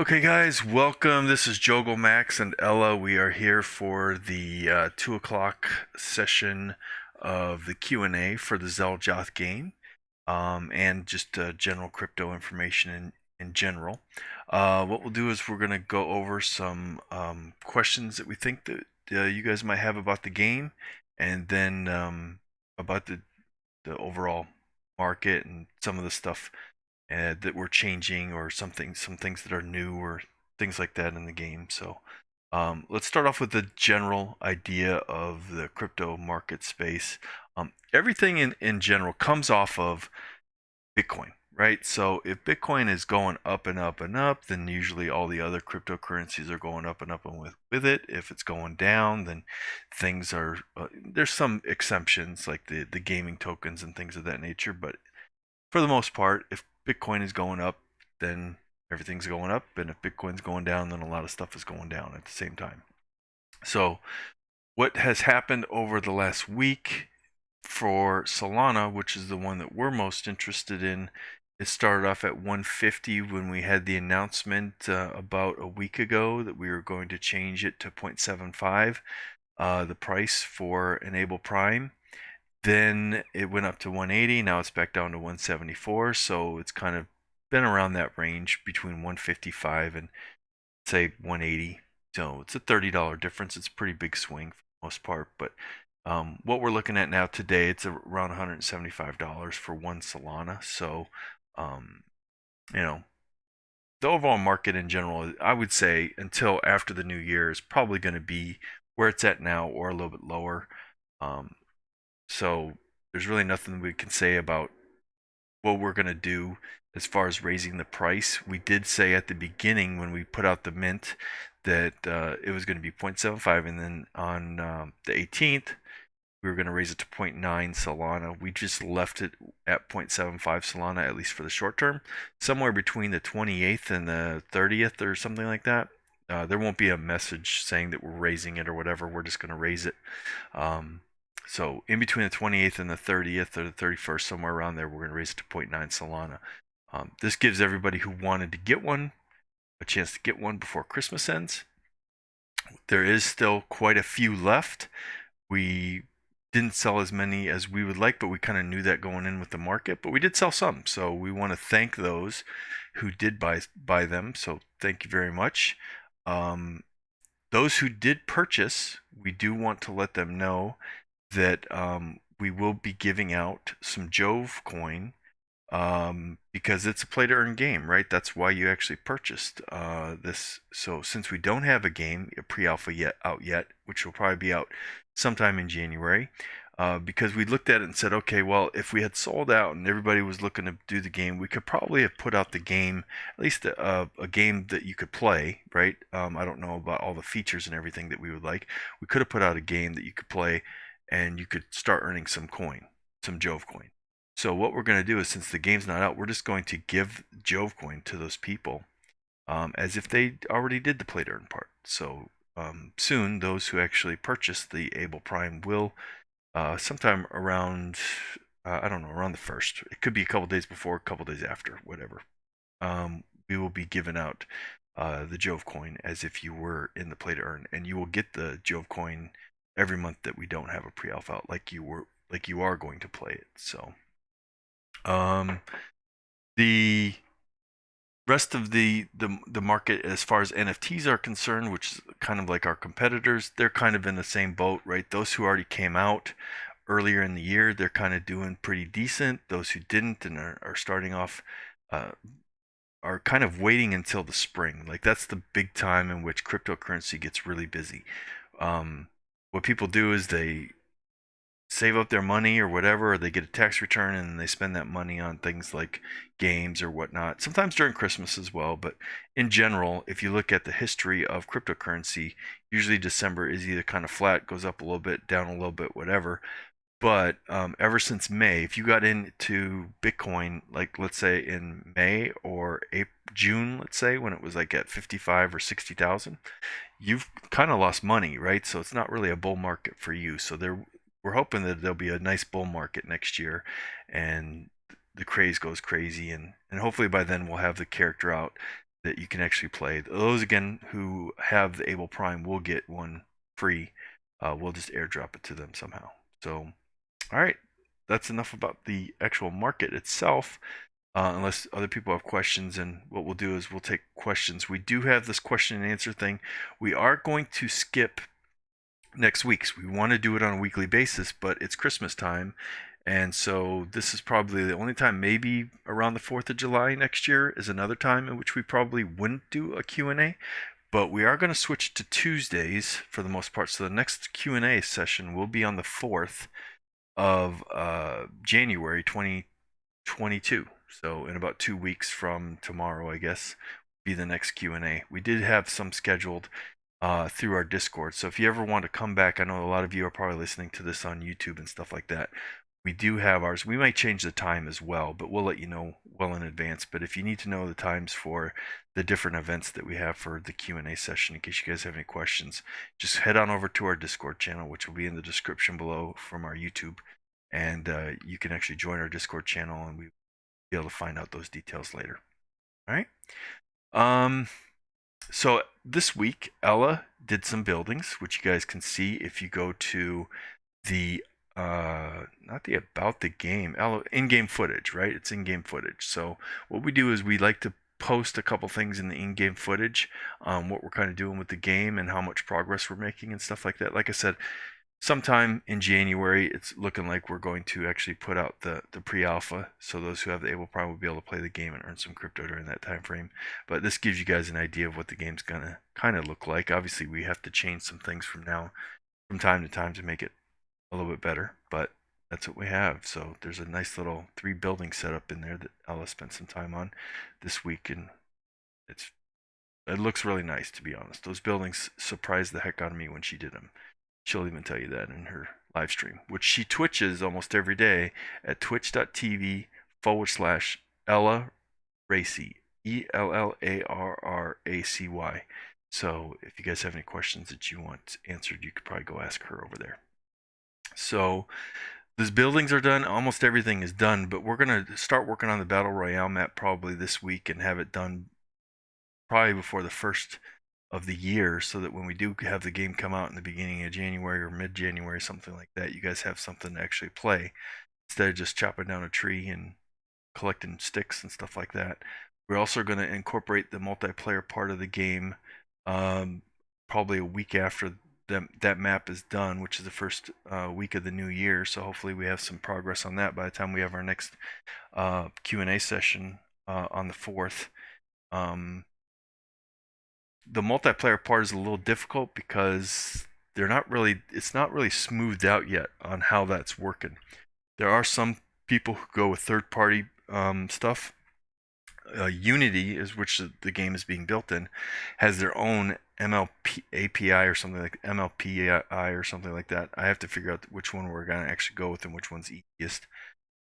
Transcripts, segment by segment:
Okay, guys, welcome. This is Jogalmax and Ella. We are here for the 2 o'clock session of the Q&A for the Zeljoth game, and just general crypto information in general. What we'll do is we're going to go over some questions that we think that you guys might have about the game, and then about the overall market and some of the stuff that we're changing, or some things that are new, or things like that in the game. So let's start off with the general idea of the crypto market space. Everything in general comes off of Bitcoin, right? So if Bitcoin is going up and up and up, then usually all the other cryptocurrencies are going up and up and with it. If it's going down, then things are there's some exceptions like the gaming tokens and things of that nature, but for the most part, if Bitcoin is going up, then everything's going up, and if Bitcoin's going down, then a lot of stuff is going down at the same time. So, what has happened over the last week for Solana, which is the one that we're most interested in, it started off at 150 when we had the announcement about a week ago that we were going to change it to 0.75, the price for Enable Prime. Then it went up to 180. Now it's back down to 174. So it's kind of been around that range between 155 and say 180. So it's a $30 difference. It's a pretty big swing for the most part. But what we're looking at now today, it's around $175 for one Solana. So, um, you know, the overall market in general, I would say until after the new year, is probably going to be where it's at now or a little bit lower. Um, so there's really nothing we can say about what we're going to do as far as raising the price. We did say at the beginning when we put out the mint that it was going to be 0.75, and then on the 18th we were going to raise it to zero point 0.9 Solana. We just left it at 0.75 Solana, at least for the short term, somewhere between the 28th and the 30th or something like that. There won't be a message saying that we're raising it or whatever. We're just going to raise it. Um, so in between the 28th and the 30th or the 31st, somewhere around there, we're going to raise it to zero point 0.9 Solana. This gives everybody who wanted to get one a chance to get one before Christmas ends. There is still quite a few left. We didn't sell as many as we would like, but we kind of knew that going in with the market. But we did sell some, so we want to thank those who did buy them. So thank you very much. Um, those who did purchase, we do want to let them know that we will be giving out some Jove coin, because it's a play to earn game, right? That's why you actually purchased this. So since we don't have a game, a pre-alpha yet, which will probably be out sometime in January, because we looked at it and said, okay, well, if we had sold out and everybody was looking to do the game, we could probably have put out the game, at least a game that you could play, right? I don't know about all the features and everything that we would like. We could have put out a game that you could play and you could start earning some coin, some Jove coin. So what we're going to do is, since the game's not out, we're just going to give Jove coin to those people, as if they already did the play to earn part. So soon, those who actually purchase the Able Prime will, sometime around, I don't know, around the first. It could be a couple days before, a couple days after, whatever. We will be giving out the Jove coin as if you were in the play to earn, and you will get the Jove coin every month that we don't have a pre-alpha out, like you are going to play it. So um, the rest of the market, as far as NFTs are concerned, which is kind of like our competitors, they're kind of in the same boat, right? Those who already came out earlier in the year, they're kind of doing pretty decent. Those who didn't and are starting off, uh, are kind of waiting until the spring. Like that's the big time in which cryptocurrency gets really busy. What people do is they save up their money or whatever, or they get a tax return and they spend that money on things like games or whatnot, sometimes during Christmas as well. But in general, if you look at the history of cryptocurrency, usually December is either kind of flat, goes up a little bit, down a little bit, whatever. But ever since May, if you got into Bitcoin, like let's say in May or April, June, let's say when it was like at 55 or 60,000, you've kind of lost money, right? So it's not really a bull market for you. So we're hoping that there'll be a nice bull market next year, and the craze goes crazy, and hopefully by then we'll have the character out that you can actually play. Those again who have the Able Prime will get one free. We'll just airdrop it to them somehow. So, all right, that's enough about the actual market itself. Unless other people have questions, and what we'll do is we'll take questions. We do have this question and answer thing. We are going to skip next week's. We want to do it on a weekly basis, but it's Christmas time, and so this is probably the only time, maybe around the 4th of July next year is another time in which we probably wouldn't do a Q&A, but we are going to switch to Tuesdays for the most part. So the next Q&A session will be on the 4th of January 2022. So in about 2 weeks from tomorrow, I guess, be the next Q&A. We did have some scheduled through our Discord. So if you ever want to come back, I know a lot of you are probably listening to this on YouTube and stuff like that. We do have ours. We might change the time as well, but we'll let you know well in advance. But if you need to know the times for the different events that we have for the Q&A session, in case you guys have any questions, just head on over to our Discord channel, which will be in the description below from our YouTube. And you can actually join our Discord channel, and we'll be able to find out those details later. All right. So this week, Ella did some buildings, which you guys can see if you go to the not the about the game, Ella in-game footage, right? It's in-game footage. So what we do is we like to post a couple things in the in-game footage, what we're kind of doing with the game and how much progress we're making and stuff like that. Like I said, sometime in January, it's looking like we're going to actually put out the pre-alpha, so those who have the Able Prime will be able to play the game and earn some crypto during that time frame. But this gives you guys an idea of what the game's gonna kind of look like. Obviously, we have to change some things from time to time to make it a little bit better, but that's what we have. So there's a nice little 3 building setup in there that Ella spent some time on this week, and it looks really nice, to be honest. Those buildings surprised the heck out of me when she did them. She'll even tell you that in her live stream, which she twitches almost every day at twitch.tv/Ellarracy, ELLARRACY. So if you guys have any questions that you want answered, you could probably go ask her over there. So those buildings are done. Almost everything is done, but we're going to start working on the Battle Royale map probably this week and have it done probably before the first of the year, so that when we do have the game come out in the beginning of January or mid-January, something like that, you guys have something to actually play instead of just chopping down a tree and collecting sticks and stuff like that. We're also going to incorporate the multiplayer part of the game probably a week after that map is done, which is the first week of the new year. So hopefully we have some progress on that by the time we have our next Q&A session on the 4th. The multiplayer part is a little difficult because it's not really smoothed out yet on how that's working. There are some people who go with third-party stuff. Unity, is which the game is being built in, has their own MLP API or something like MLPI or something like that. I have to figure out which one we're gonna actually go with and which one's easiest,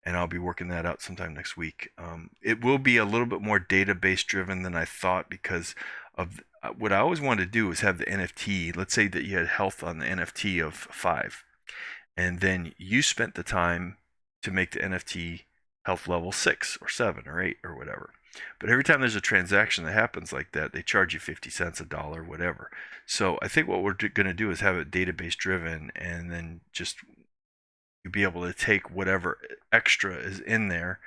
and I'll be working that out sometime next week. It will be a little bit more database driven than I thought, because of what I always wanted to do is have the NFT. Let's say that you had health on the NFT of 5, and then you spent the time to make the NFT health level 6 or 7 or 8 or whatever. But every time there's a transaction that happens like that, they charge you 50 cents, a dollar, whatever. So I think what we're going to do is have it database driven, and then just you'll be able to take whatever extra is in there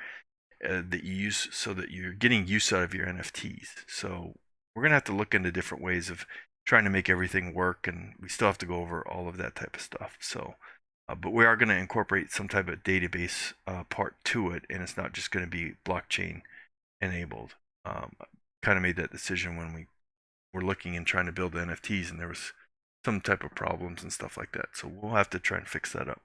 that you use, so that you're getting use out of your NFTs. So we're going to have to look into different ways of trying to make everything work, and we still have to go over all of that type of stuff. So, but we are going to incorporate some type of database part to it, and it's not just going to be blockchain enabled. Kind of made that decision when we were looking and trying to build the NFTs, and there was some type of problems and stuff like that. So we'll have to try and fix that up.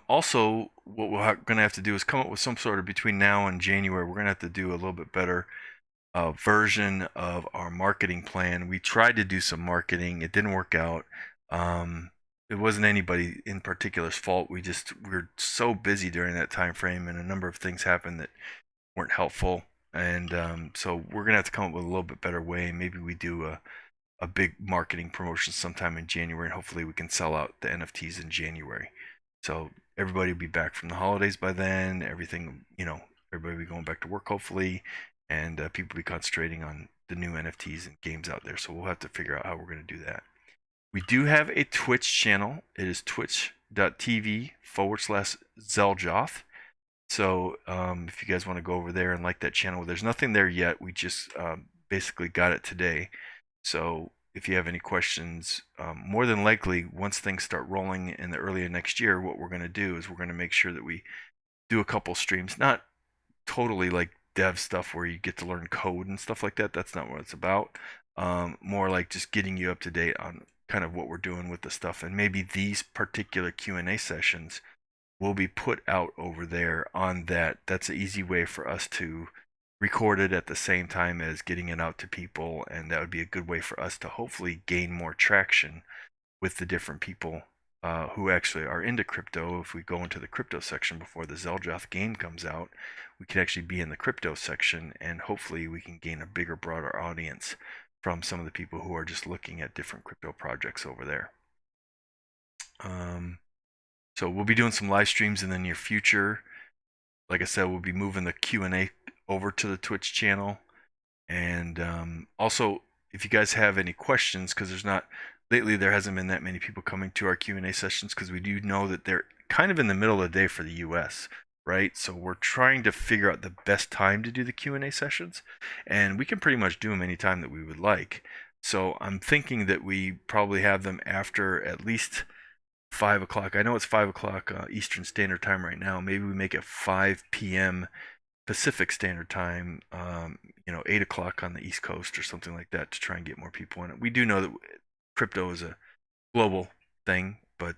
Also, what we're going to have to do is come up with some sort of, between now and January, we're going to have to do a little bit better version of our marketing plan. We tried to do some marketing. It didn't work out. It wasn't anybody in particular's fault. We were so busy during that time frame, and a number of things happened that weren't helpful. And so we're going to have to come up with a little bit better way. Maybe we do a big marketing promotion sometime in January, and hopefully we can sell out the NFTs in January. So everybody will be back from the holidays by then. Everything, everybody will be going back to work hopefully, and people be concentrating on the new NFTs and games out there. So we'll have to figure out how we're going to do that. We do have a Twitch channel. It is twitch.tv/Zeljoth. So if you guys want to go over there and like that channel, there's nothing there yet. We just basically got it today. So if you have any questions, more than likely, once things start rolling in the early of next year, what we're going to do is we're going to make sure that we do a couple streams, not totally like dev stuff where you get to learn code and stuff like that. That's not what it's about. More like just getting you up to date on kind of what we're doing with the stuff, and maybe these particular Q&A sessions will be put out over there on that. That's an easy way for us to record it at the same time as getting it out to people, and that would be a good way for us to hopefully gain more traction with the different people who actually are into crypto. If we go into the crypto section before the Zeljoth game comes out, we could actually be in the crypto section, and hopefully we can gain a bigger, broader audience from some of the people who are just looking at different crypto projects over there. So we'll be doing some live streams in the near future. Like I said, we'll be moving the Q&A over to the Twitch channel. And also, if you guys have any questions, because lately there hasn't been that many people coming to our Q&A sessions, because we do know that they're kind of in the middle of the day for the US, right? So we're trying to figure out the best time to do the Q&A sessions, and we can pretty much do them anytime that we would like. So I'm thinking that we probably have them after at least 5 o'clock. I know it's 5 o'clock Eastern Standard Time right now. Maybe we make it 5 p.m. Pacific Standard Time, 8 o'clock on the East Coast or something like that, to try and get more people in it. We do know that crypto is a global thing, but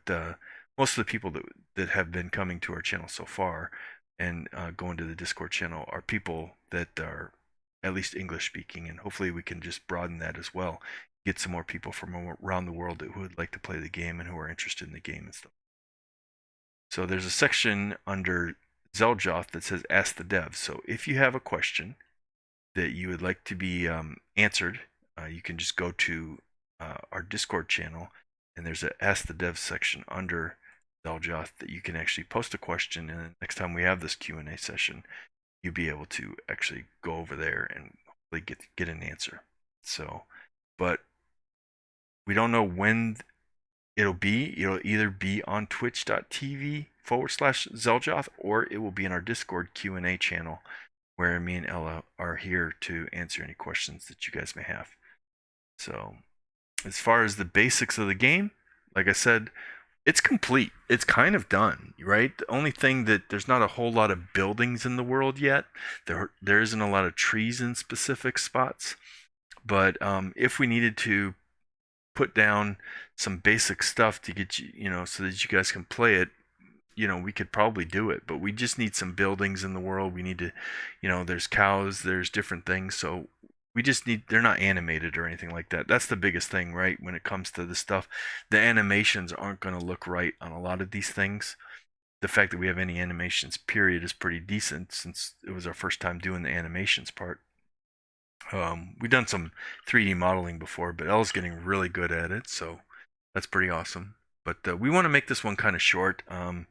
most of the people that have been coming to our channel so far and going to the Discord channel are people that are at least English speaking, and hopefully we can just broaden that as well. Get some more people from around the world who would like to play the game and who are interested in the game and stuff. So there's a section under Zeljoth that says Ask the Devs. So if you have a question that you would like to be answered, you can just go to our Discord channel, and there's a Ask the Devs section under Zeljoth that you can actually post a question, and then next time we have this Q&A session, you'll be able to actually go over there and hopefully get an answer. So, but we don't know when it'll be. It'll either be on twitch.tv/Zeljoth, or it will be in our Discord Q&A channel, where me and Ella are here to answer any questions that you guys may have. So as far as the basics of the game, like I said, it's complete. It's kind of done, right? The only thing that there's not a whole lot of buildings in the world yet. There isn't a lot of trees in specific spots. But if we needed to put down some basic stuff to get you, so that you guys can play it, we could probably do it. But we just need some buildings in the world. We need to, there's cows, there's different things. So we just they're not animated or anything like that. That's the biggest thing, right? When it comes to this stuff, the animations aren't going to look right on a lot of these things. The fact that we have any animations, period, is pretty decent, since it was our first time doing the animations part. We've done some 3D modeling before, but Elle's getting really good at it, so that's pretty awesome. But we want to make this one kind of short. I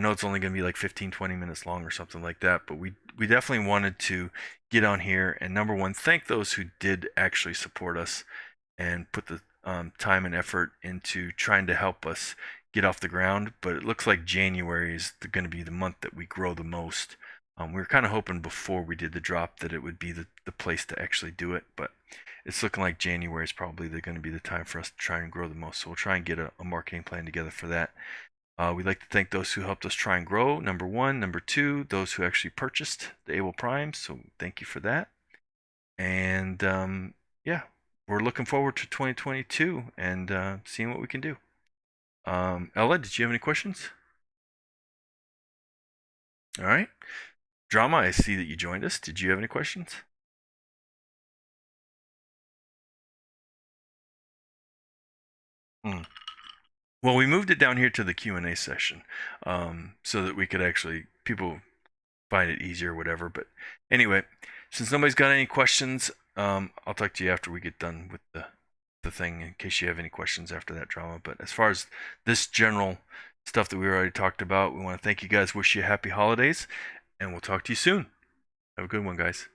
know it's only going to be like 15-20 minutes long or something like that, but we definitely wanted to get on here and, number one, thank those who did actually support us and put the time and effort into trying to help us get off the ground. But it looks like January is going to be the month that we grow the most. We were kind of hoping before we did the drop that it would be the place to actually do it, but it's looking like January is probably going to be the time for us to try and grow the most. So we'll try and get a marketing plan together for that. We'd like to thank those who helped us try and grow, number one. Number two, those who actually purchased the Able Primes, so thank you for that. And yeah, we're looking forward to 2022 and seeing what we can do. Ella, did you have any questions? All right. Drama, I see that you joined us. Did you have any questions? Well, we moved it down here to the Q&A session, so that we could actually, people find it easier or whatever. But anyway, since nobody's got any questions, I'll talk to you after we get done with the thing, in case you have any questions after that, Drama. But as far as this general stuff that we already talked about, we want to thank you guys, wish you happy holidays, and we'll talk to you soon. Have a good one, guys.